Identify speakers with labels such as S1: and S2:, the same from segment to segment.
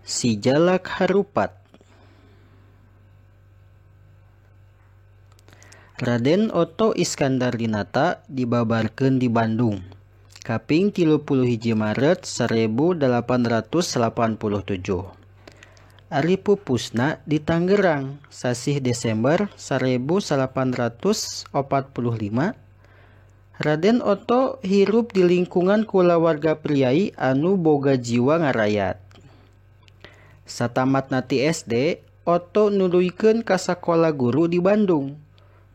S1: Si Jalak Harupat. Raden Oto Iskandar-Dinata dibabarkeun di Bandung kaping 31 Maret 1887. Ari pupusna di Tangerang sasih Desember 1845. Raden Oto hirup di lingkungan kulawarga priai anu boga jiwa ngarayat. Satamat nati SD, Oto nuluykeun ka sakola guru di Bandung.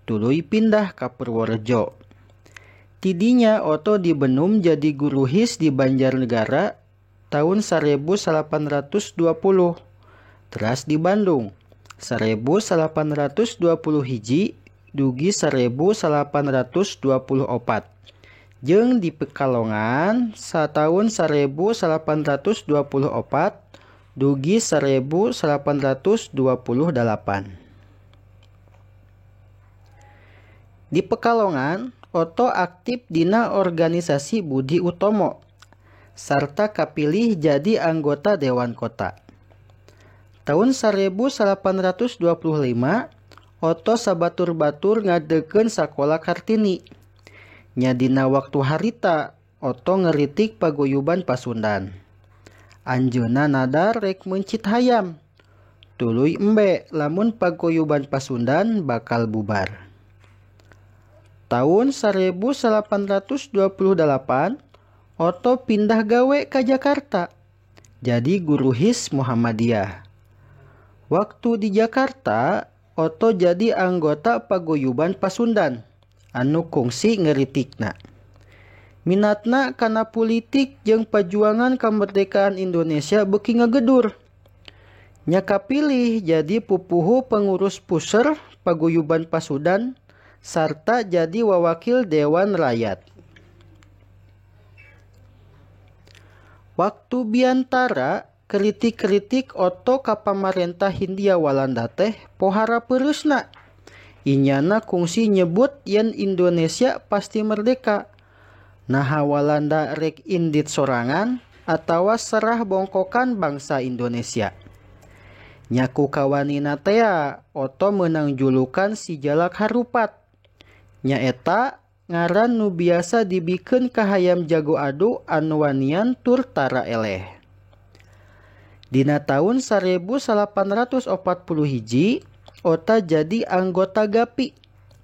S1: Tuluy pindah ka Purworejo. Tidinya Oto dibenum jadi guru his di Banjarnegara tahun 1820. Teras di Bandung 1821 dugi 1824. Jeung di Pekalongan satahun 1824 dugi 1828. Di Pekalongan, Oto aktif dina organisasi Budi Utomo, sarta kapilih jadi anggota Dewan Kota. Tahun 1825, Oto sabatur-batur ngadegeun sakola Kartini. Nya dina waktu harita, Oto ngeritik paguyuban Pasundan. Anjeunna nadar rek mencit hayam. Tuluy embe lamun paguyuban Pasundan bakal bubar. Tahun 1828, Oto pindah gawe ka Jakarta. Jadi guru his Muhammadiyah. Waktu di Jakarta, Oto jadi anggota paguyuban Pasundan anu kungsi ngeritikna. Minatna kana politik jeung perjuangan kamerdekaan Indonesia beuki ngagedur. Nya kapilih jadi pupuhu pengurus puseur paguyuban Pasundan sarta jadi wawakil Dewan Rakyat. Waktu biantara kritik-kritik Oto ka pamarentah Hindia Walanda teh pohara peurusna. Inyana kungsi nyebut yen Indonesia pasti merdeka. Naha Walanda rek indit sorangan atawa serah bongkokan bangsa Indonesia. Nyaku kawanina tea Oto menang julukan si Jalak Harupat. Nyaeta ngaran nu biasa dibikeun ka hayam jago adu anu wanian tur tara eleh. Dina tahun 1841, Oto jadi anggota GAPI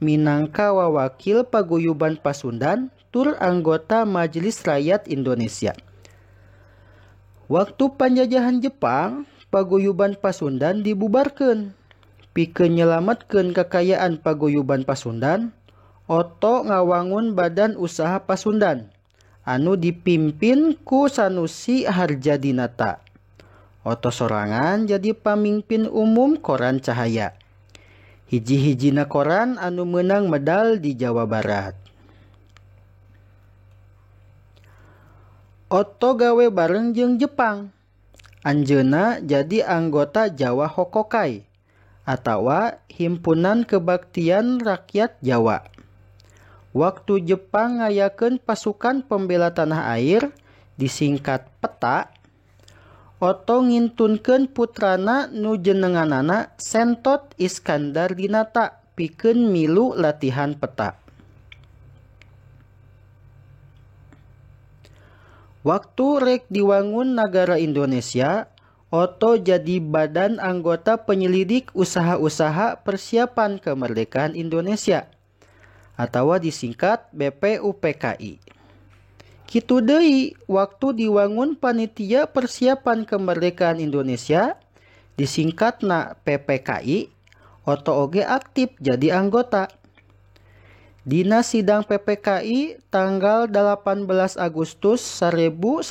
S1: minangka wawakil paguyuban Pasundan tur anggota Majelis Rakyat Indonesia. Waktu penjajahan Jepang, paguyuban Pasundan dibubarkeun. Pikeun nyelametkeun kekayaan paguyuban Pasundan, Oto ngawangun Badan Usaha Pasundan anu dipimpin ku Sanusi Harjadinata. Oto sorangan jadi pamimpin umum Koran Cahaya. Hiji-hijina koran anu menang medal di Jawa Barat. Oto gawe bareng jeung Jepang. Anjeunna jadi anggota Jawa Hokokai atawa Himpunan Kebaktian Rakyat Jawa. Waktu Jepang ngayakeun pasukan pembela tanah air disingkat PETA, Oto ngintunkeun putrana nu jenenganana Sentot Iskandar-Dinata pikeun milu latihan peta. Waktu rek diwangun nagara Indonesia, Oto jadi badan anggota penyelidik usaha-usaha persiapan kemerdekaan Indonesia atau disingkat BPUPKI. Kitu deui waktu diwangun panitia persiapan kemerdekaan Indonesia disingkatna PPKI, Oto oge aktif jadi anggota. Dina sidang PPKI tanggal 18 Agustus 1845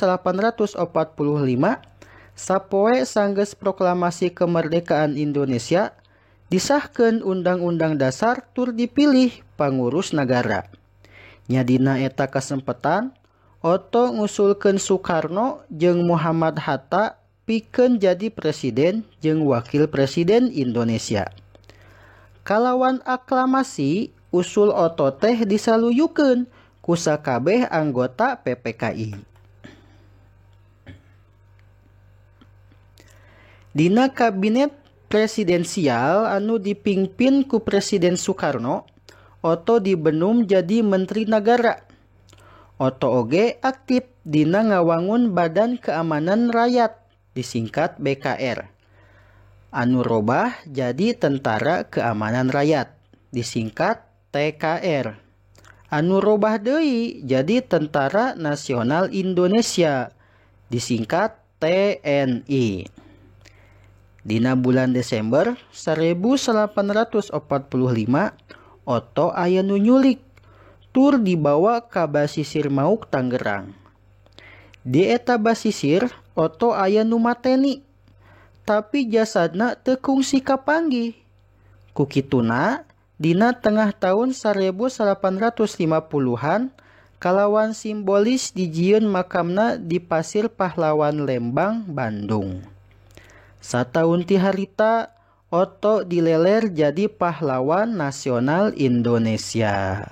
S1: sapoe sanggeus proklamasi kemerdekaan Indonesia disahkeun Undang-Undang Dasar tur dipilih pangurus negara. Nya dina eta kasempetan Oto ngusulkeun Soekarno jeung Muhammad Hatta pikeun jadi presiden jeung wakil presiden Indonesia. Kalawan aklamasi usul Oto teh disaluyukeun ku sakabeh anggota PPKI. Dina kabinet presidensial anu dipingpin ku Presiden Soekarno, Otto dibenum jadi Menteri Nagara. Otto oge aktif dina ngawangun Badan Keamanan Rakyat, disingkat BKR. Anu robah jadi Tentara Keamanan Rakyat, disingkat TKR. Anu robah deui jadi Tentara Nasional Indonesia, disingkat TNI. Dina bulan Desember 1845, Otto aya nu nyulik, tur dibawa ka basisir Mauk Tangerang. Di eta basisir, Otto aya nu mateni, tapi jasadna teu kungsi kapanggih. Kukituna, dina tengah tahun 1850-an, kalawan simbolis dijieun makamna di Pasir Pahlawan Lembang, Bandung. Sataun ti harita, Otto dileler jadi pahlawan nasional Indonesia.